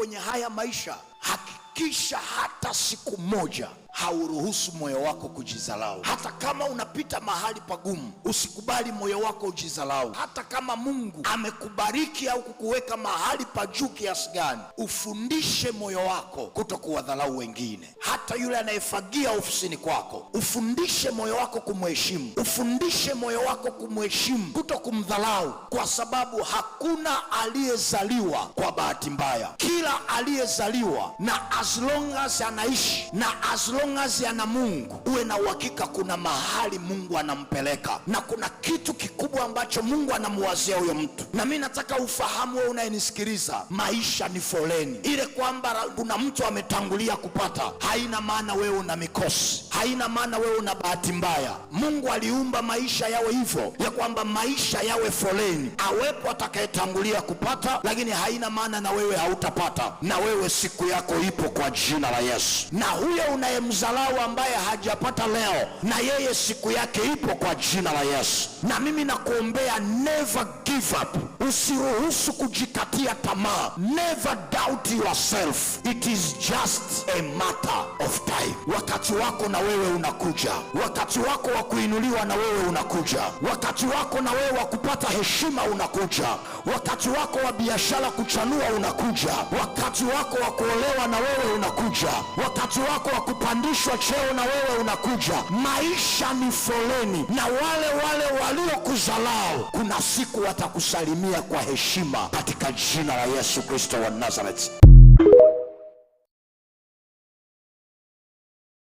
kwenye haya maisha, hakikisha hata siku moja hauruhusu moyo wako kujizalau. Hata kama unapita mahali pagumu, usikubali moyo wako ujizalau. Hata kama Mungu amekubariki au kukuweka mahali pa juu kiasi gani, ufundishe moyo wako kutokuwadhalau wengine. Hata yule anayefagia ofisini kwako, ufundishe moyo wako kumheshimu. Ufundishe moyo wako kumheshimu, kutokumdhalau, kwa sababu hakuna aliyezaliwa kwa bahati mbaya. Kila aliyezaliwa, na as long as anaishi, na as long as ana Mungu, uwe na uhakika kuna mahali Mungu anampeleka, na kuna kitu kikubwa ambacho Mungu anamuwazia huyo mtu. Na mimi nataka ufahamu, wewe unayenisikiliza, maisha ni foleni. Ile kwamba kuna mtu ametangulia kupata, haina maana wewe una mikosi, haina maana wewe una bahati mbaya. Mungu aliumba maisha yawe hivyo, ya kwamba maisha yawe foleni, awepo atakayetangulia kupata, lakini haina maana na wewe hautapata. Na wewe siku yako ipo kwa jina la Yesu. Na huyo unayemzalau ambaye hajapata leo, na yeye siku yake ipo kwa jina la Yesu. Na mimi nakuombea, never give up. Usiruhusu kujikatia tamaa. Never doubt yourself. It is just a matter of time. Wakati wako na wewe unakuja. Wakati wako wa kuinuliwa na wewe unakuja. Wakati wako na wewe wa kupata heshima unakuja. Wakati wako wa biashara kuchanua unakuja. Wakati wako wa kuolewa na wewe unakuja. Wakati wako wa kupandishwa cheo na wewe unakuja. Maisha ni foleni, na wale waliokuzalau kuna siku watakusalimia kwa heshima katika jina la Yesu Kristo wa Nazareth.